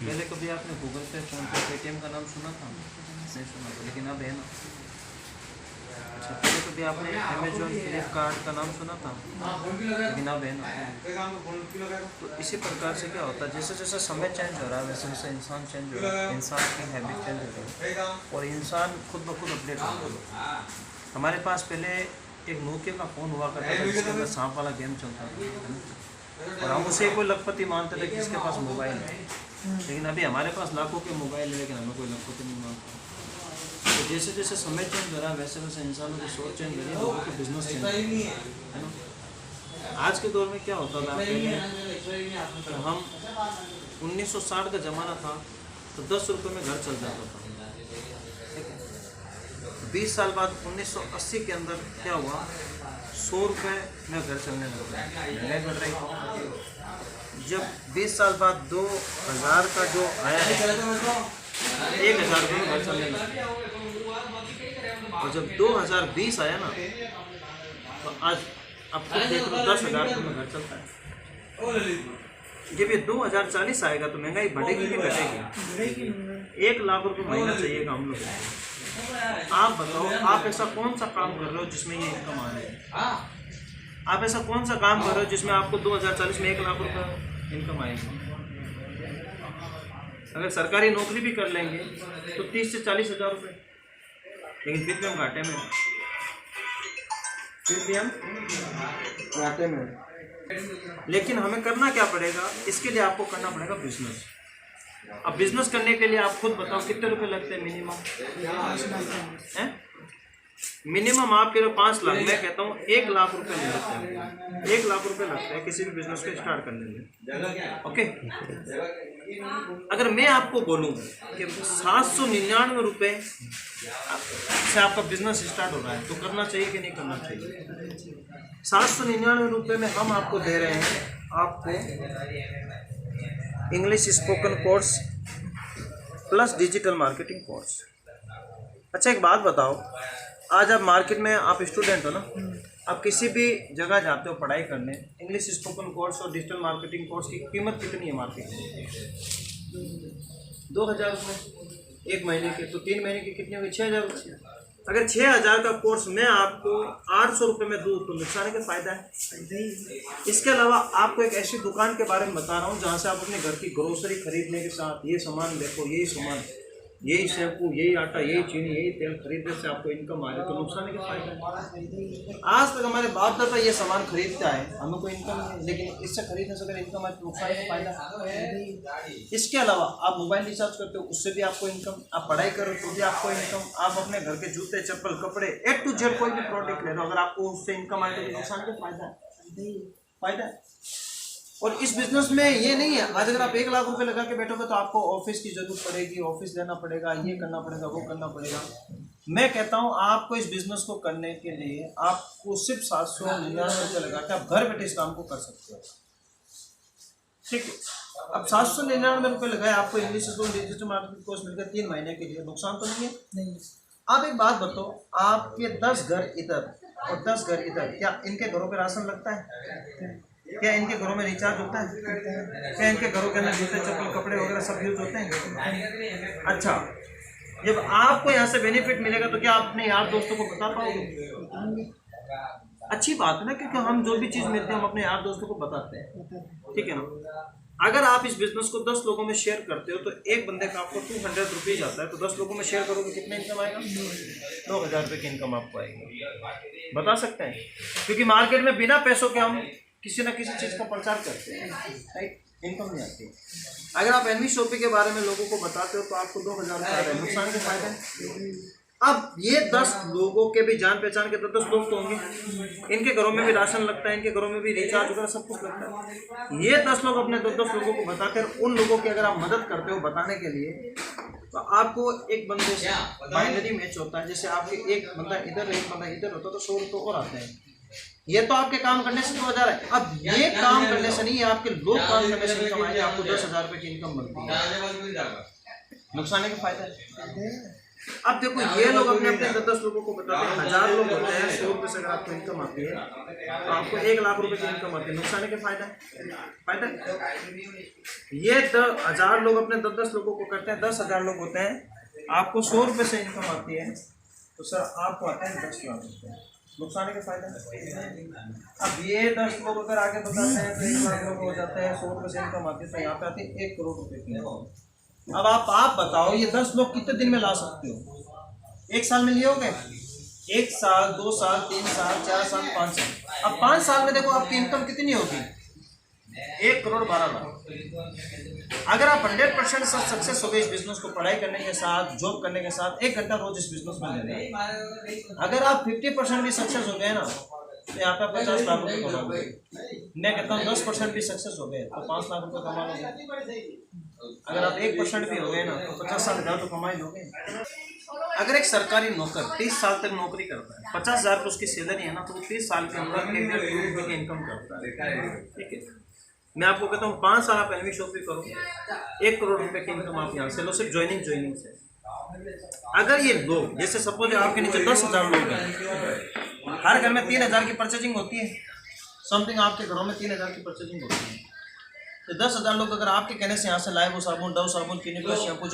पहले कभी आपने गूगल पे, फोन पे, पेटीएम का नाम सुना था? नहीं सुना था, लेकिन अब है ना। अच्छा, पहले कभी आपने अमेजोन, फ्लिपकार्ट का नाम सुना था? लेकिन अब है ना। तो इसी प्रकार से क्या होता है, जैसे जैसे समय चेंज हो रहा है वैसे वैसे इंसान चेंज हो रहा है, इंसान की हैबिट चेंज हो रही है और इंसान खुद ब खुद अपडेट हो रहा है। हमारे पास पहले एक नोकिया का फ़ोन हुआ करता था जिसके अंदर सांप वाला गेम चलता था, है ना? और हम उसे कोई लखपति मानते थे कि इसके पास मोबाइल है। लेकिन अभी हमारे पास लाखों के मोबाइल है लेकिन हमें कोई लखपति नहीं मानता। तो जैसे जैसे समय चेंज हो रहा है वैसे वैसे इंसानों की सोच चेंज हो रही है, लोगों के बिजनेस चेंज हो रही है ना। आज के दौर में क्या होता था, तो हम 1960 का ज़माना था तो 10 रुपये में घर चल जाता था। 20 साल बाद 1980 के अंदर क्या हुआ, 100 रुपये में घर चलने लगा, महंगाई बढ़ रही थी। जब 20 साल बाद 2000 का जो आया है 1000 रुपये में घर चलने लगा, और जब 2020 आया ना तो आज अब खुद देख लो 10,000 रुपये में घर चलता है। जब ये 2040 आएगा तो महंगाई बढ़ेगी कि घटेगी? 1 लाख रुपये महीना चाहिएगा हम लोग को। आप बताओ, आप ऐसा कौन सा काम कर रहे हो जिसमें ये इनकम आ रही है? आप ऐसा कौन सा काम कर रहे हो जिसमें आपको 2040 में 1 लाख रुपये इनकम आएगी? अगर सरकारी नौकरी भी कर लेंगे तो 30 से 40 हज़ार रुपये, लेकिन फिर भी हम घाटे में, लेकिन हमें करना क्या पड़ेगा, इसके लिए आपको करना पड़ेगा बिजनेस। अब बिजनेस करने के लिए आप खुद बताओ कितने रुपए लगते हैं मिनिमम? मिनिमम आपके लिए 5 लाख, मैं कहता हूँ 1 लाख रुपए ले लगते हैं। 1 लाख रुपए लगता है किसी भी बिजनेस को स्टार्ट करने में। ओके, अगर मैं आपको बोलूँ कि 799 रुपये से आपका बिजनेस स्टार्ट हो रहा है तो करना चाहिए कि नहीं करना चाहिए? 799 रुपये में हम आपको दे रहे हैं आपको English spoken course plus digital marketing course. अच्छा, एक बात बताओ, आज आप मार्केट में, आप स्टूडेंट हो ना, आप किसी भी जगह जाते हो पढ़ाई करने, इंग्लिश स्पोकन कोर्स और डिजिटल मार्केटिंग कोर्स की कीमत कितनी है मार्केट में? 2,000 रुपये 1 महीने के, तो 3 महीने की कितनी होगी? 6,000 रुपये। अगर 6,000 का कोर्स मैं आपको 800 रुपये में दूँ तो नुकसान का फ़ायदा है। इसके अलावा आपको एक ऐसी दुकान के बारे में बता रहा हूँ जहाँ से आप अपने घर की ग्रोसरी खरीदने के साथ ये सामान देखो, यही सामान, यही शैम्पू, यही आटा, यही चीनी, यही तेल खरीदने से आपको इनकम आ रही है, तो नुकसान का फायदा है। आज तक हमारे बाप दादा ये सामान खरीदता है, हमें कोई इनकम नहीं, लेकिन इससे खरीदने से अगर इनकम आए तो नुकसान का फायदा है। इसके अलावा आप मोबाइल रिचार्ज करते हो, उससे भी आपको इनकम, आप पढ़ाई करो तो भी आपको इनकम, आप अपने घर के जूते, चप्पल, कपड़े, A to Z कोई भी प्रोडक्ट ले लो, अगर आपको उससे इनकम आए तो नुकसान का फायदा है। और इस बिजनेस में ये नहीं है, आज अगर आप 1 लाख रुपए लगा के बैठोगे तो आपको ऑफिस की जरूरत पड़ेगी, ऑफिस लेना पड़ेगा, ये करना पड़ेगा, वो करना पड़ेगा। मैं कहता हूँ आपको इस बिजनेस को करने के लिए आपको सिर्फ 799 रुपये लगा के आप घर बैठे इस काम को कर सकते हो। ठीक है, अब 799 रुपये लगाए, आपको इंग्लिश डिजिटल मार्केटिंग कोर्स मिल गया 3 महीने के लिए, नुकसान तो नहीं है? नहीं। आप एक बात बताओ, आपके 10 घर इधर और 10 घर इधर, क्या इनके घरों पर राशन लगता है? क्या इनके घरों में रिचार्ज होता है? क्या इनके घरों के अंदर जूते, चप्पल, कपड़े वगैरह सब यूज होते हैं? अच्छा, जब आपको यहाँ से बेनिफिट मिलेगा तो क्या आप अपने यार दोस्तों को बता पाओगे? अच्छी बात है ना, क्योंकि हम जो भी चीज़ मिलती है हम अपने यार दोस्तों को बताते हैं, ठीक है ना। अगर आप इस बिजनेस को 10 लोगों में शेयर करते हो तो एक बंदे का आपको 200 रुपीज़ आता है, तो 10 लोगों में शेयर करोगे कितना इनकम आएगा? 2,000 रुपये की इनकम आपको आएगी। बता सकते हैं, क्योंकि मार्केट में बिना पैसों के हम किसी ना किसी चीज़ का प्रचार करते हैं, राइट? इनकम नहीं आती। अगर आप एनवी शॉपिंग के बारे में लोगों को बताते हो तो आपको 2,000 रुपये आ रहे हैं, नुकसान के फायदे हैं। अब ये 10 लोगों के भी जान पहचान के 10 लोग तो होंगे, इनके घरों में भी राशन लगता है, इनके घरों में भी रिचार्ज वगैरह सब कुछ लगता है। ये 10 लोग अपने 10 लोगों को बताकर, उन लोगों की अगर आप मदद करते हो बताने के लिए, तो आपको एक बंदे से बाइनरी मैच होता है, जैसे आपके एक बंदा इधर एक बंदा इधर होता तो 100 रुपये और आते हैं। ये तो आपके काम करने से 2,000 है। अब ये काम करने से नहीं, आपके लोग काम करने से इनकम आएगी, आपको 10,000 रुपये की इनकम बनती है, नुकसान का फायदा है। अब देखो ये लोग अपने अपने 10 लोगों को बताते हैं, 1000 लोग होते हैं, 100 रुपये से अगर आपको इनकम आती है तो आपको 1 लाख रुपए की इनकम आती है। नुकसान है कि फायदा है? फायदा। ये 1000 लोग अपने 10 लोगों को करते हैं, 10,000 लोग होते हैं, आपको 100 रुपये से इनकम आती है, तो सर आपको आते हैं 10 लाख रुपये। नुकसान है कि फायदा? अब ये 10 लोग अगर आगे बताते हैं तो 1 लाख लोग हो जाते हैं, 100 रुपये से इनकम आती है, तो यहाँ पे आती है 1 करोड़ रुपए की इनकम। अब आप बताओ ये 10 लोग कितने दिन में ला सकते हो? 1 साल में लिए होगे? 1 साल, 2 साल, 3 साल, 4 साल, 5 साल। अब 5 साल में देखो आपकी इनकम कितनी होगी? 1 करोड़ 12 लाख। अगर आप 100% सक्सेस हो गए इस बिजनेस को, पढ़ाई करने के साथ, जॉब करने के साथ, 1 घंटा रोज इस बिजनेस में लेना। अगर आप 50% भी सक्सेस हो गए ना तो यहाँ पे 50 लाख रुपए कमाओगे। मैं कहता हूँ 10% भी सक्सेस हो गए तो 5 लाख रुपए कमा लोगे। अगर आप 1% भी हो गए ना तो 50,000 तो कमा ही लोगे। अगर एक सरकारी नौकर 30 साल तक नौकरी करता है, 50,000 की उसकी सैलरी है ना, तो वो 30 साल के अंदर 1 करोड़ रुपए की इनकम करता है। ठीक है, मैं आपको कहता हूँ 5 साल आप एलवी शॉप भी करो, 1 करोड़ रुपए की इनकम आप यहाँ से लो, सिर्फ ज्वाइनिंग से। अगर ये लोग, जैसे सपोज आपके नीचे 10,000 लोग हैं, हर घर में 3,000 की परचेजिंग होती है, समथिंग आपके घरों में 3,000 की परचेजिंग होती है, तो 10,000 लोग अगर आपके कहने से यहाँ से लाए वो साबुन, डव साबुन, क्लिनिक प्लस शैम्पू जो